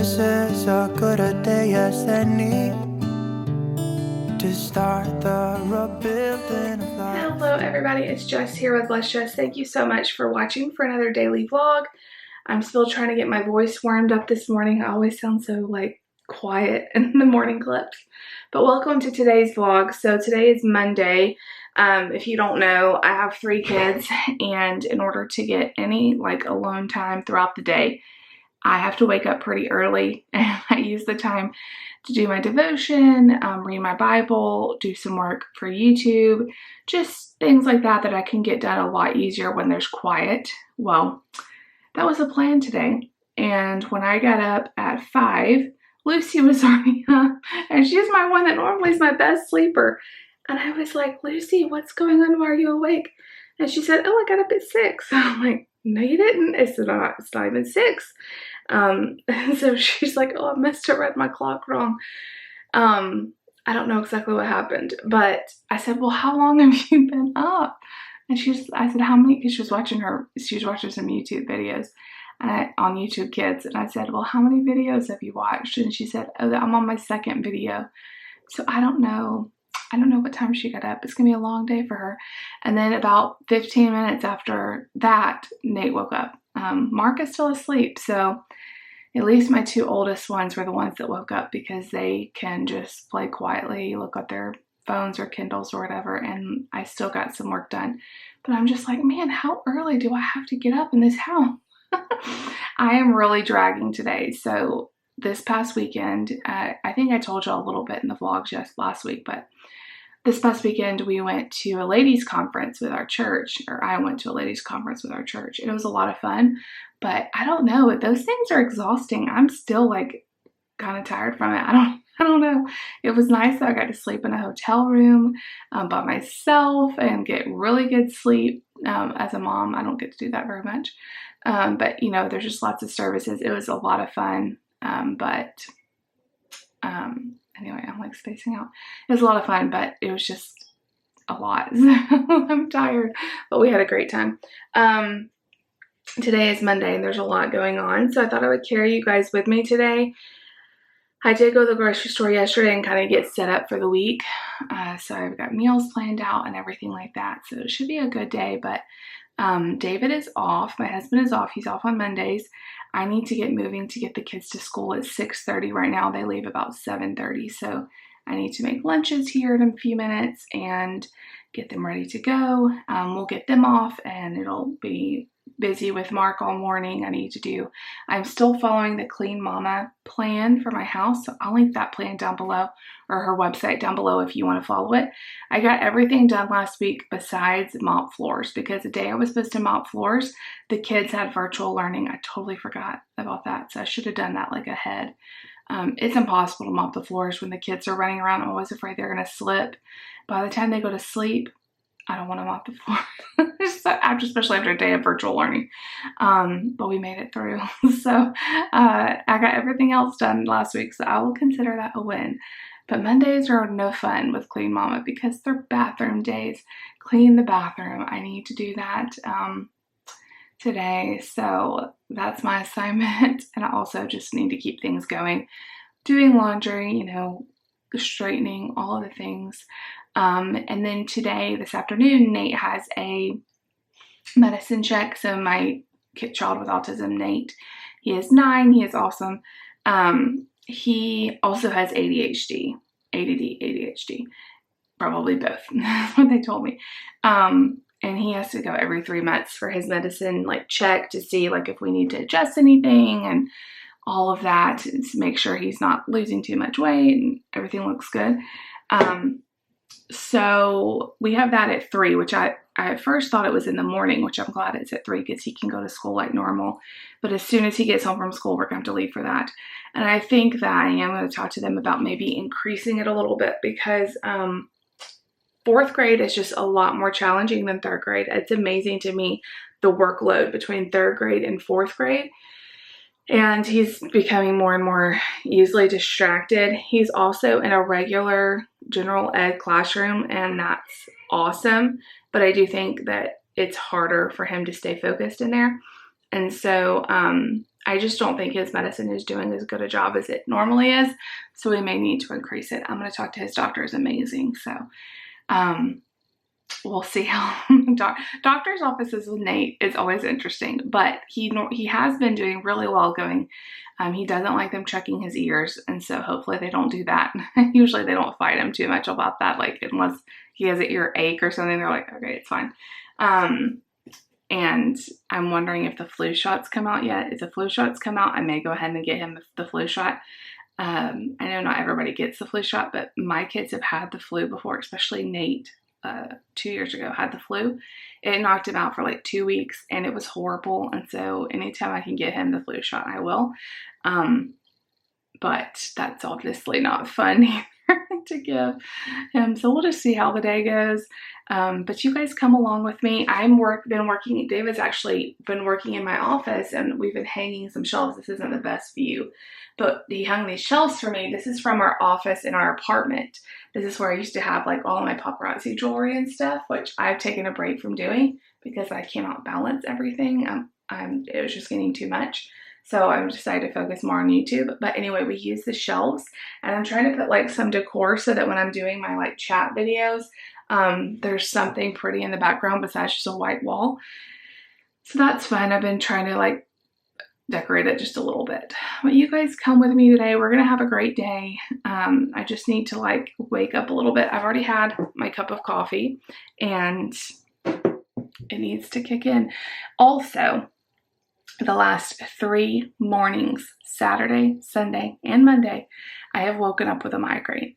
This is a good a day as any to start the rebuilding of life. Hello everybody, it's Jess here with Bless Jess. Thank you so much for watching for another daily vlog. I'm still trying to get my voice warmed up this morning. I always sound so quiet in the morning clips. But welcome to today's vlog. So today is Monday. If you don't know, I have 3 kids, and in order to get any alone time throughout the day, I have to wake up pretty early, and I use the time to do my devotion, read my Bible, do some work for YouTube, just things like that that I can get done a lot easier when there's quiet. Well, that was the plan today, and when I got up at 5, Lucy was already up, and she's my one that normally is my best sleeper. And I was like, Lucy, what's going on? Why are you awake? And she said, oh, I got up at 6. I'm like, no, you didn't. It's not even 6. So she's like, oh, I must have read my clock wrong. I don't know exactly what happened, but I said, well, how long have you been up? And I said, how many? Because she was watching some YouTube videos on YouTube Kids. And I said, well, how many videos have you watched? And she said, oh, I'm on my 2nd video. So I don't know what time she got up. It's gonna be a long day for her. And then about 15 minutes after that, Nate woke up. Mark is still asleep, so at least my 2 oldest ones were the ones that woke up because they can just play quietly, look at their phones or Kindles or whatever, and I still got some work done. But I'm just like, man, how early do I have to get up in this house? I am really dragging today. So this past weekend, I think I told y'all a little bit in the vlog just last week, but this past weekend we went to a ladies conference with our church, or I went to a ladies conference with our church. It was a lot of fun, but I don't know, those things are exhausting. I'm still kind of tired from it. I don't know. It was nice that I got to sleep in a hotel room by myself and get really good sleep. As a mom, I don't get to do that very much. But there's just lots of services. It was a lot of fun. Anyway, I'm spacing out. It was a lot of fun, but it was just a lot. So I'm tired, but we had a great time. Today is Monday and there's a lot going on, so I thought I would carry you guys with me today. I did go to the grocery store yesterday and kind of get set up for the week. So I've got meals planned out and everything like that. So it should be a good day, but David is off. My husband is off. He's off on Mondays. I need to get moving to get the kids to school at 6:30. Right now they leave about 7:30. So I need to make lunches here in a few minutes and get them ready to go. We'll get them off and it'll be busy with Mark all morning. I'm still following the Clean Mama plan for my house. So I'll link that plan down below, or her website down below if you want to follow it. I got everything done last week besides mop floors, because the day I was supposed to mop floors, the kids had virtual learning. I totally forgot about that. So I should have done that ahead. It's impossible to mop the floors when the kids are running around. I'm always afraid they're going to slip. By the time they go to sleep, I don't want to mop the floor, especially after a day of virtual learning. But we made it through. So I got everything else done last week, so I will consider that a win. But Mondays are no fun with Clean Mama because they're bathroom days. Clean the bathroom. I need to do that today. So that's my assignment. And I also just need to keep things going. Doing laundry, straightening, all of the things. And then this afternoon, Nate has a medicine check. So my child with autism, Nate, he is 9. He is awesome. He also has ADHD, ADD, probably both. That's what they told me. And he has to go every 3 months for his medicine, check to see if we need to adjust anything and all of that to make sure he's not losing too much weight and everything looks good. So we have that at 3, which I at first thought it was in the morning, which I'm glad it's at 3 because he can go to school like normal. But as soon as he gets home from school, we're going to have to leave for that. And I think that I am going to talk to them about maybe increasing it a little bit because 4th grade is just a lot more challenging than 3rd grade. It's amazing to me the workload between 3rd grade and 4th grade. And he's becoming more and more easily distracted. He's also in a regular general ed classroom, and that's awesome. But I do think that it's harder for him to stay focused in there. And so I just don't think his medicine is doing as good a job as it normally is. So we may need to increase it. I'm going to talk to his doctor. Is amazing. So, we'll see how doctor's offices with Nate is always interesting, but he has been doing really well going. He doesn't like them checking his ears, and so hopefully they don't do that. Usually they don't fight him too much about that, like unless he has an ear ache or something, they're like, okay, it's fine. And I'm wondering if the flu shots come out yet. If the flu shots come out, I may go ahead and get him the flu shot. I know not everybody gets the flu shot, but my kids have had the flu before, especially Nate. 2 years ago had the flu. It knocked him out for like 2 weeks and it was horrible. And so anytime I can get him the flu shot, I will. But that's obviously not fun either to give him. So we'll just see how the day goes. But you guys come along with me. Been working. David's actually been working in my office and we've been hanging some shelves. This isn't the best view, but he hung these shelves for me. This is from our office in our apartment. This is where I used to have like all of my paparazzi jewelry and stuff, which I've taken a break from doing because I cannot balance everything. It was just getting too much. So I've decided to focus more on YouTube. But anyway, we use the shelves and I'm trying to put like some decor so that when I'm doing my like chat videos, there's something pretty in the background besides just a white wall. So that's fun. I've been trying to like decorate it just a little bit. But you guys come with me today. We're going to have a great day. I just need to like wake up a little bit. I've already had my cup of coffee and it needs to kick in. Also, the last 3 mornings, Saturday, Sunday, and Monday, I have woken up with a migraine.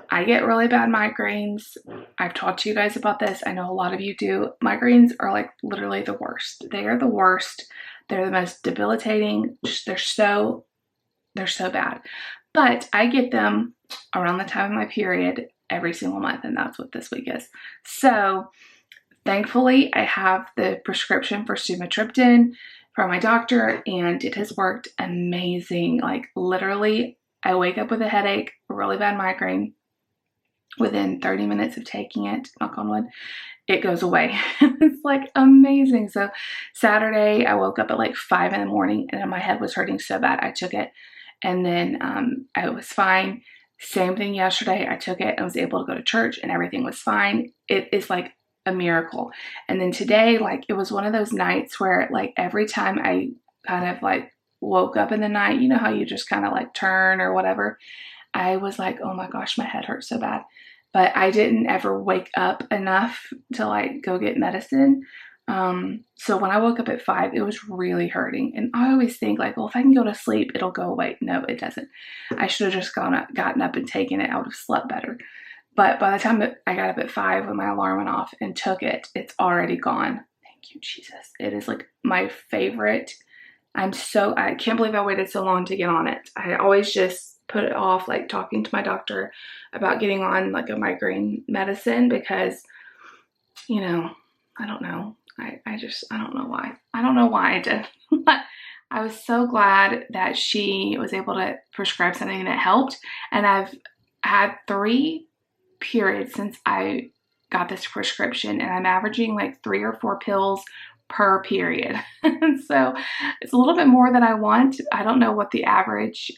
I get really bad migraines. I've talked to you guys about this. I know a lot of you do. Migraines are like literally the worst. They are the worst. They're the most debilitating. They're so bad. But I get them around the time of my period every single month, and that's what this week is. So thankfully, I have the prescription for sumatriptan from my doctor, and it has worked amazing. Like literally, I wake up with a headache, a really bad migraine. Within 30 minutes of taking it, knock on wood, it goes away. It's like amazing. So Saturday, I woke up at like 5 in the morning and my head was hurting so bad. I took it and then I was fine. Same thing yesterday. I took it and was able to go to church and everything was fine. It is like a miracle. And then today, like it was one of those nights where like every time I kind of like woke up in the night, you know how you just kind of like turn or whatever, I was like, oh my gosh, my head hurts so bad. But I didn't ever wake up enough to like go get medicine. So when I woke up at 5, it was really hurting. And I always think like, well, if I can go to sleep, it'll go away. No, it doesn't. I should have just gotten up and taken it. I would have slept better. But by the time I got up at 5 when my alarm went off and took it, it's already gone. Thank you, Jesus. It is like my favorite. I can't believe I waited so long to get on it. I always just put it off, like talking to my doctor about getting on like a migraine medicine because, you know, I don't know. I don't know why. I don't know why I did. But I was so glad that she was able to prescribe something that helped. And I've had 3 periods since I got this prescription and I'm averaging like 3 or 4 pills per period. So it's a little bit more than I want. I don't know what the average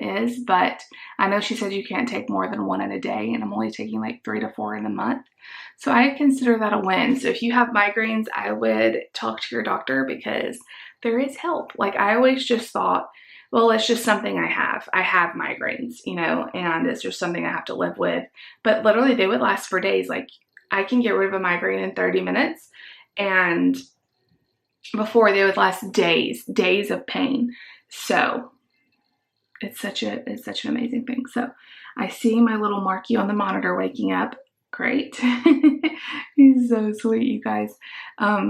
is, but I know she said you can't take more than 1 in a day and I'm only taking like 3 to 4 in a month. So I consider that a win. So if you have migraines, I would talk to your doctor because there is help. Like I always just thought, well, it's just something I have. I have migraines, you know, and it's just something I have to live with. But literally they would last for days. Like I can get rid of a migraine in 30 minutes and before they would last days of pain. So it's such an amazing thing. So I see my little Marky on the monitor waking up. Great. He's so sweet, you guys.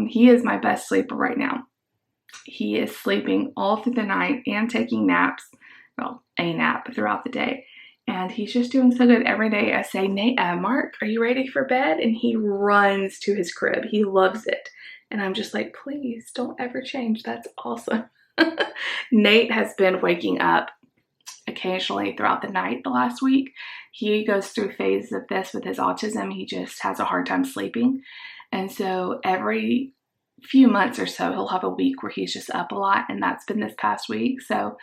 He is my best sleeper right now. He is sleeping all through the night and taking naps. Well, a nap throughout the day. And he's just doing so good. Every day I say, Mark, are you ready for bed? And he runs to his crib. He loves it. And I'm just like, please don't ever change. That's awesome. Nate has been waking up occasionally throughout the night the last week. He goes through phases of this with his autism. He just has a hard time sleeping. And so every few months or so, he'll have a week where he's just up a lot, and that's been this past week. So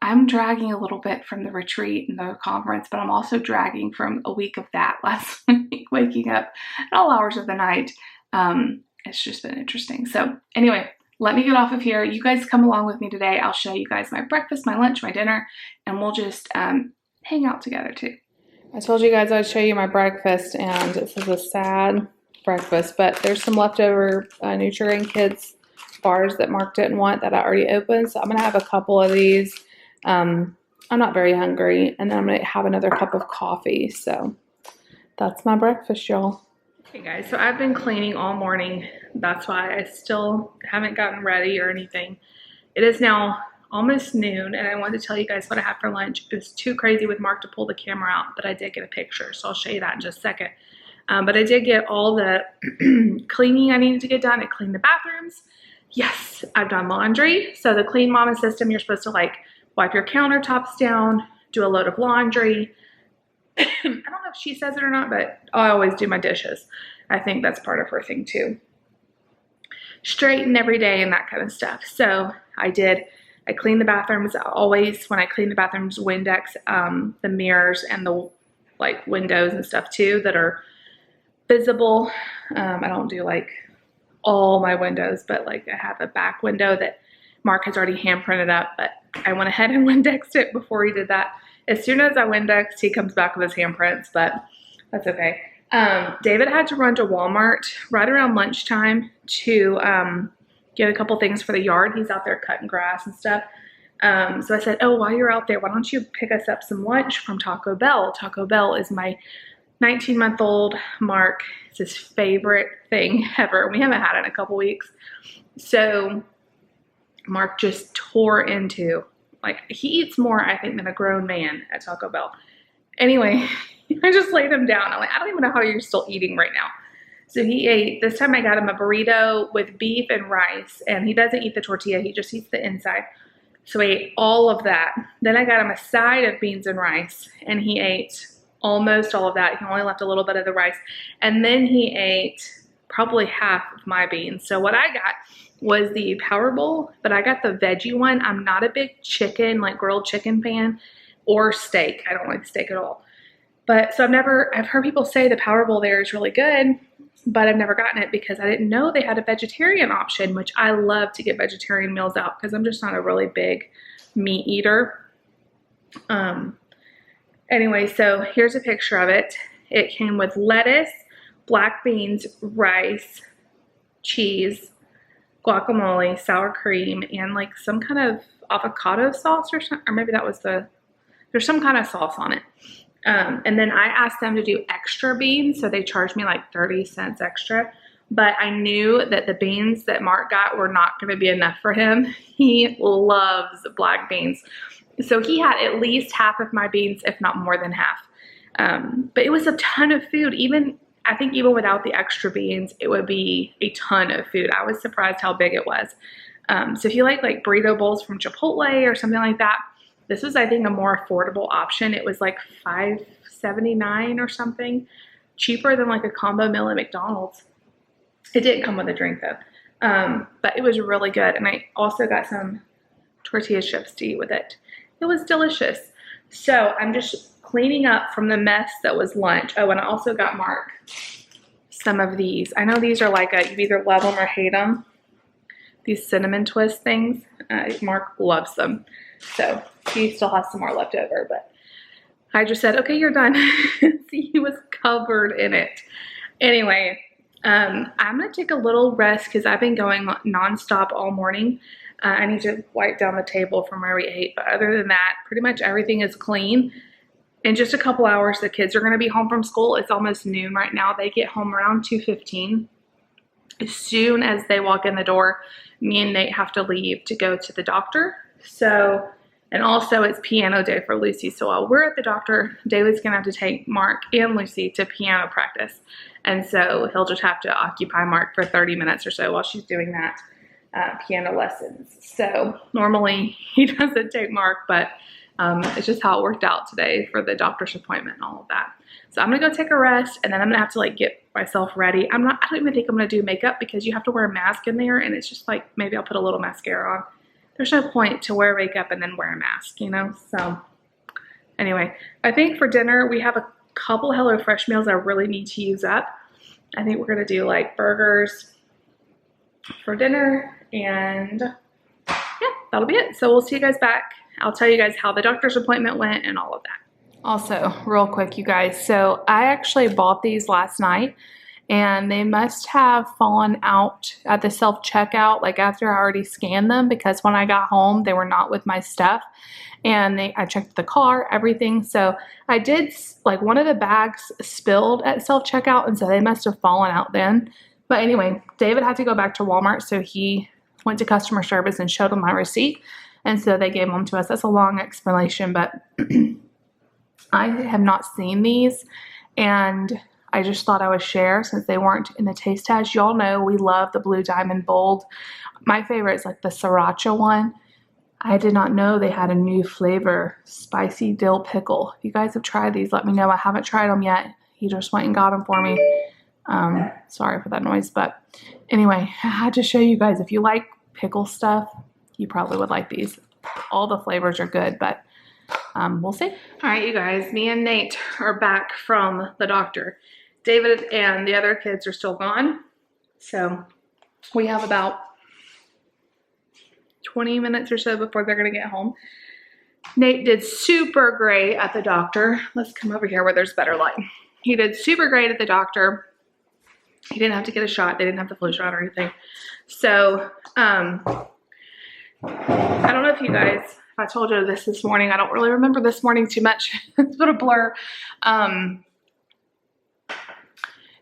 I'm dragging a little bit from the retreat and the conference, but I'm also dragging from a week of that last week, waking up at all hours of the night. It's just been interesting. So anyway, let me get off of here. You guys come along with me today. I'll show you guys my breakfast, my lunch, my dinner, and we'll just hang out together too. I told you guys I'd show you my breakfast, and this is a sad breakfast, but there's some leftover Nutrigrain Kids bars that Mark didn't want that I already opened. So I'm gonna have a couple of these. I'm not very hungry, and then I'm gonna have another cup of coffee. So that's my breakfast, y'all. Hey guys, so I've been cleaning all morning. That's why I still haven't gotten ready or anything. It is now almost noon, and I wanted to tell you guys what I had for lunch. It was too crazy with Mark to pull the camera out, but I did get a picture, so I'll show you that in just a second. But I did get all the cleaning I needed to get done. I cleaned the bathrooms. Yes, I've done laundry. So the Clean Mama system, you're supposed to like wipe your countertops down, do a load of laundry. I don't know if she says it or not, but I always do my dishes. I think that's part of her thing too. Straighten every day and that kind of stuff. So I did. I clean the bathrooms. Always when I clean the bathrooms, Windex the mirrors and the like windows and stuff too that are visible. I don't do like all my windows, but like I have a back window that Mark has already hand printed up, but I went ahead and Windexed it before he did that. As soon as I Windexed, he comes back with his handprints, but that's okay. David had to run to Walmart right around lunchtime to get a couple things for the yard. He's out there cutting grass and stuff. So I said, oh, while you're out there, why don't you pick us up some lunch from Taco Bell? Taco Bell is my 19-month-old Mark. It's his favorite thing ever. We haven't had it in a couple weeks. So Mark just tore into, like, he eats more, I think, than a grown man at Taco Bell. Anyway, I just laid him down. I'm like, I don't even know how you're still eating right now. So he ate, this time I got him a burrito with beef and rice, and he doesn't eat the tortilla, he just eats the inside. So he ate all of that. Then I got him a side of beans and rice, and he ate almost all of that. He only left a little bit of the rice. And then he ate probably half of my beans. So what I got was the Power Bowl, but I got the veggie one. I'm not a big chicken, like grilled chicken fan or steak. I don't like steak at all. But so I've heard people say the Power Bowl there is really good, but I've never gotten it because I didn't know they had a vegetarian option, which I love to get vegetarian meals out because I'm just not a really big meat eater. Anyway, so here's a picture of it. It came with lettuce, black beans, rice, cheese, guacamole, sour cream, and like some kind of avocado sauce or something, or maybe that was there's some kind of sauce on it. And then I asked them to do extra beans, so they charged me like 30 cents extra. But I knew that the beans that Mark got were not going to be enough for him. He loves black beans. So he had at least half of my beans, if not more than half. But it was a ton of food. I think even without the extra beans, it would be a ton of food. I was surprised how big it was. So if you like burrito bowls from Chipotle or something like that, this was, I think, a more affordable option. It was like $5.79 or something, cheaper than like a combo meal at McDonald's. It didn't come with a drink though, but it was really good. And I also got some tortilla chips to eat with it. It was delicious. So I'm just cleaning up from the mess that was lunch. Oh, and I also got Mark some of these. I know these are like you either love them or hate them. These cinnamon twist things. Mark loves them. So he still has some more left over, but I just said, okay, you're done. See, he was covered in it. Anyway, I'm going to take a little rest because I've been going nonstop all morning. I need to wipe down the table from where we ate, but other than that, pretty much everything is clean. In just a couple hours, the kids are going to be home from school. It's almost noon right now. They get home around 2:15. As soon as they walk in the door, me and Nate have to leave to go to the doctor. So, and also it's piano day for Lucy. So while we're at the doctor, David's going to have to take Mark and Lucy to piano practice. And so he'll just have to occupy Mark for 30 minutes or so while she's doing that. Piano lessons. So normally he doesn't take Mark, but It's just how it worked out today for the doctor's appointment and all of that. So I'm gonna go take a rest, and then I'm gonna have to like get myself ready. I don't even think I'm gonna do makeup because you have to wear a mask in there, and it's just like, maybe I'll put a little mascara on. There's no point to wear makeup and then wear a mask, you know? So anyway, I think for dinner, we have a couple HelloFresh meals I really need to use up. I think we're gonna do like burgers for dinner, and yeah, that'll be it. So we'll see you guys back. I'll tell you guys how the doctor's appointment went and all of that. Also, real quick, you guys, so I actually bought these last night, and they must have fallen out at the self-checkout, like after I already scanned them, because when I got home, they were not with my stuff, and I checked the car, everything. So I did, like, one of the bags spilled at self-checkout, and so they must have fallen out then. But anyway, David had to go back to Walmart, so he went to customer service and showed them my receipt, and so they gave them to us. That's a long explanation, but I have not seen these, and I just thought I would share since they weren't in the taste test. Y'all know we love the Blue Diamond Bold. My favorite is like the Sriracha one. I did not know they had a new flavor, spicy dill pickle. If you guys have tried these, let me know. I haven't tried them yet. He just went and got them for me. Sorry for that noise, but anyway, I had to show you guys. If you like pickle stuff, you probably would like these. All the flavors are good, but we'll see. All right, you guys, me and Nate are back from the doctor. David and the other kids are still gone, so we have about 20 minutes or so before they're gonna get home. Nate did super great at the doctor. Let's come over here where there's better light. He did super great at the doctor. He didn't have to get a shot. They didn't have the flu shot or anything. So, I don't know if you guys, I told you this morning. I don't really remember this morning too much. It's been a blur.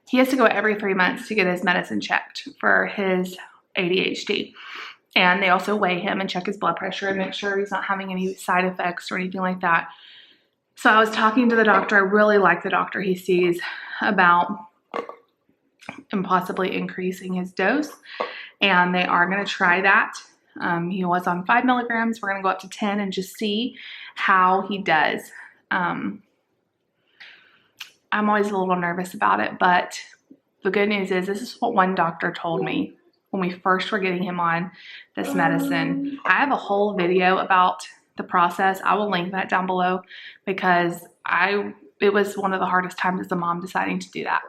He has to go every 3 months to get his medicine checked for his ADHD. And they also weigh him and check his blood pressure and make sure he's not having any side effects or anything like that. So I was talking to the doctor. I really like the doctor he sees about and possibly increasing his dose. And they are going to try that. He was on 5 milligrams. We're going to go up to 10 and just see how he does. I'm always a little nervous about it, but the good news is this is what one doctor told me when we first were getting him on this medicine. I have a whole video about the process. I will link that down below because it was one of the hardest times as a mom deciding to do that.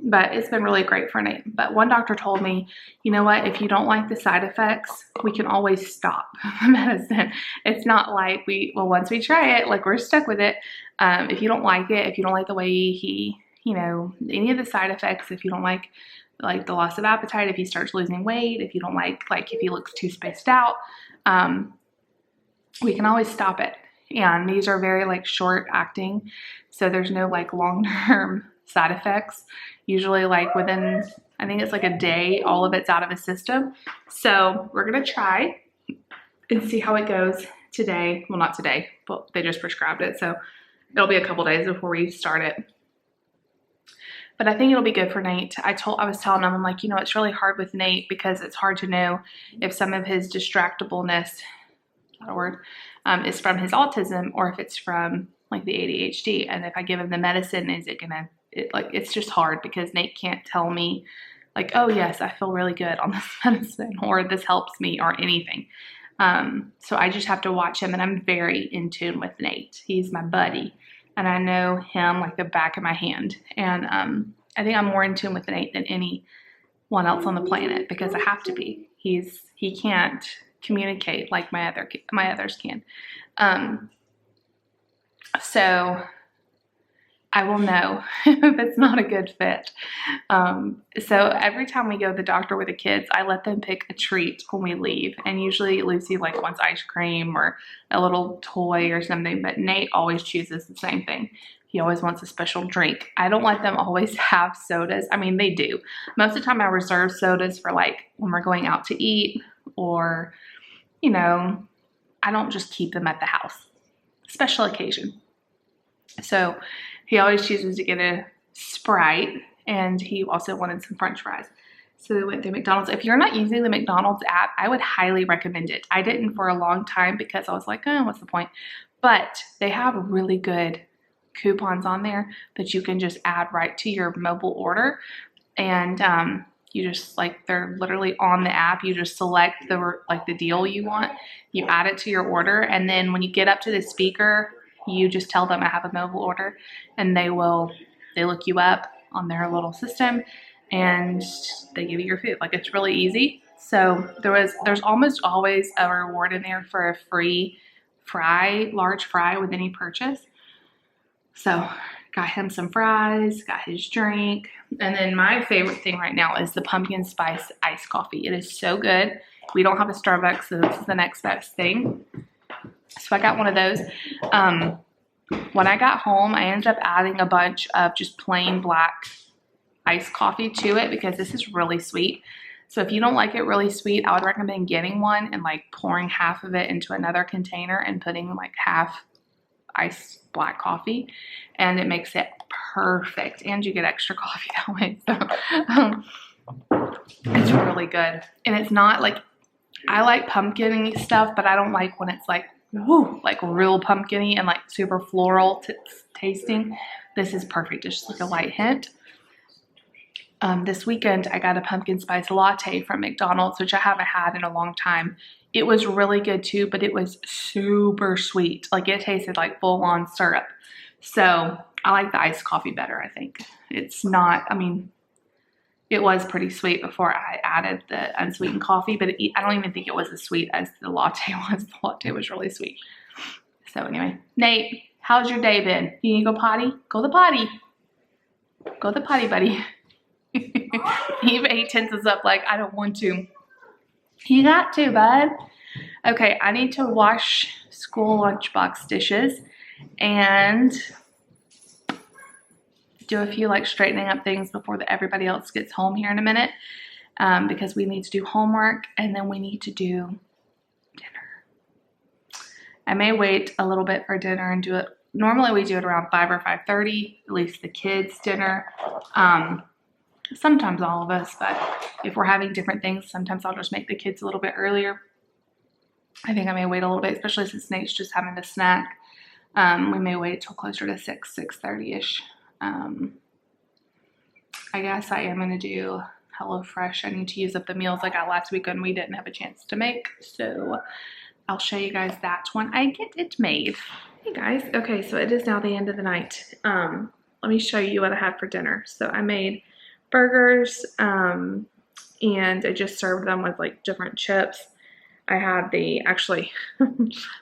But it's been really great for Nate. But one doctor told me, you know what, if you don't like the side effects, we can always stop the medicine. It's not like once we try it, like we're stuck with it. If you don't like it, if you don't like the way he, you know, any of the side effects, if you don't like the loss of appetite, if he starts losing weight, if you don't like if he looks too spaced out, we can always stop it. And these are very like short acting. So there's no like long-term side effects. Usually like within, I think it's like a day, all of it's out of his system. So we're going to try and see how it goes today. Well, not today, but they just prescribed it. So it'll be a couple days before we start it. But I think it'll be good for Nate. I was telling him, I'm like, you know, it's really hard with Nate because it's hard to know if some of his distractibleness, not a word, is from his autism or if it's from like the ADHD. And if I give him the medicine, is it gonna, it's just hard because Nate can't tell me like, oh yes, I feel really good on this medicine or this helps me or anything. So I just have to watch him, and I'm very in tune with Nate. He's my buddy and I know him like the back of my hand. And I think I'm more in tune with Nate than anyone else on the planet because I have to be. He can't communicate like my others can. So I will know if it's not a good fit. So every time we go to the doctor with the kids, I let them pick a treat when we leave. And usually Lucy like wants ice cream or a little toy or something, but Nate always chooses the same thing. He always wants a special drink. I don't let them always have sodas. I mean, they do. Most of the time I reserve sodas for like when we're going out to eat or, you know, I don't just keep them at the house. Special occasion. So he always chooses to get a Sprite, and he also wanted some French fries. So they went through McDonald's. If you're not using the McDonald's app, I would highly recommend it. I didn't for a long time because I was like, oh, what's the point? But they have really good coupons on there that you can just add right to your mobile order. And you just like, they're literally on the app. You just select the deal you want. You add it to your order. And then when you get up to the speaker, you just tell them I have a mobile order, and they look you up on their little system and they give you your food. Like, it's really easy. So there's almost always a reward in there for a free large fry with any purchase. So got him some fries, got his drink. And then my favorite thing right now is the pumpkin spice iced coffee. It is so good. We don't have a Starbucks, so this is the next best thing. So I got one of those. When I got home, I ended up adding a bunch of just plain black iced coffee to it because this is really sweet. So if you don't like it really sweet, I would recommend getting one and like pouring half of it into another container and putting like half iced black coffee, and it makes it perfect. And you get extra coffee that way. So it's really good. And it's not like, I like pumpkin-y stuff, but I don't like when it's like, woo, like real pumpkin-y and like super floral tasting. This is perfect. It's just like a light hint. This weekend, I got a pumpkin spice latte from McDonald's, which I haven't had in a long time. It was really good too, but it was super sweet. Like, it tasted like full-on syrup. So I like the iced coffee better, I think. It's not, I mean, it was pretty sweet before I added the unsweetened coffee, but I don't even think it was as sweet as the latte was. The latte was really sweet. So anyway, Nate, how's your day been? You need to go potty? Go to the potty. Go to the potty, buddy. He tenses up like, I don't want to. You got to, bud. Okay, I need to wash school lunchbox dishes and do a few like straightening up things before everybody else gets home here in a minute, because we need to do homework and then we need to do dinner. I may wait a little bit for dinner and do it. Normally we do it around 5 or 5:30, at least the kids' dinner. Sometimes all of us, but if we're having different things, sometimes I'll just make the kids a little bit earlier. I think I may wait a little bit, especially since Nate's just having a snack. We may wait till closer to 6:30ish. I guess I am going to do HelloFresh. I need to use up the meals I got last week and we didn't have a chance to make. So I'll show you guys that when I get it made. Hey guys. Okay, so it is now the end of the night. Let me show you what I had for dinner. So I made burgers, and I just served them with like different chips. I had actually,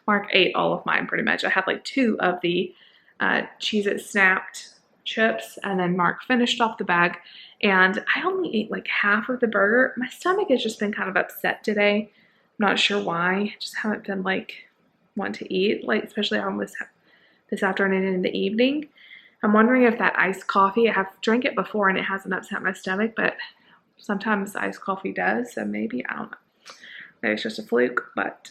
Mark ate all of mine pretty much. I had like 2 of the Cheez-It Snapped chips, and then Mark finished off the bag, and I only ate like half of the burger. My stomach has just been kind of upset today. I'm not sure why. I just haven't been like wanting to eat, like especially on this afternoon and in the evening. I'm wondering if that iced coffee, I have drank it before and it hasn't upset my stomach, but sometimes iced coffee does, so maybe, I don't know. Maybe it's just a fluke, but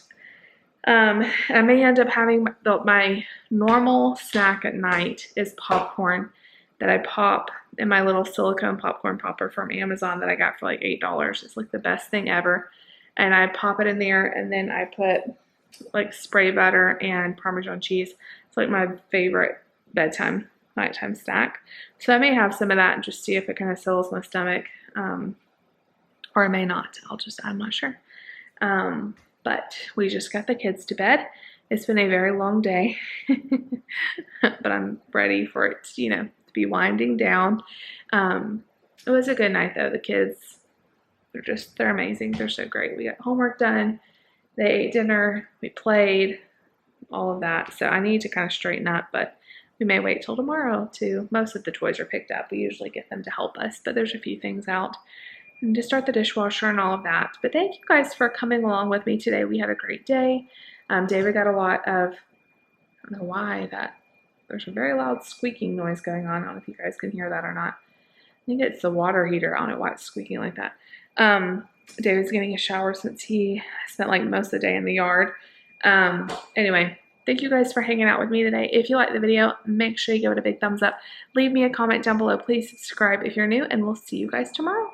I may end up having my normal snack at night is popcorn that I pop in my little silicone popcorn popper from Amazon that I got for like $8. It's like the best thing ever. And I pop it in there, and then I put like spray butter and Parmesan cheese. It's like my favorite nighttime snack. So I may have some of that and just see if it kind of settles my stomach, or I may not. I'm not sure. But we just got the kids to bed. It's been a very long day, but I'm ready for it to, to be winding down. It was a good night though. The kids, they're amazing. They're so great. We got homework done. They ate dinner. We played, all of that. So I need to kind of straighten up, but we may wait till tomorrow too. Most of the toys are picked up. We usually get them to help us, but there's a few things out. And to start the dishwasher and all of that. But thank you guys for coming along with me today. We had a great day. David got a lot of, I don't know why, there's a very loud squeaking noise going on. I don't know if you guys can hear that or not. I think it's the water heater. I don't know why it's squeaking like that. David's getting a shower since he spent like most of the day in the yard. Anyway, thank you guys for hanging out with me today. If you liked the video, make sure you give it a big thumbs up. Leave me a comment down below. Please subscribe if you're new, and we'll see you guys tomorrow.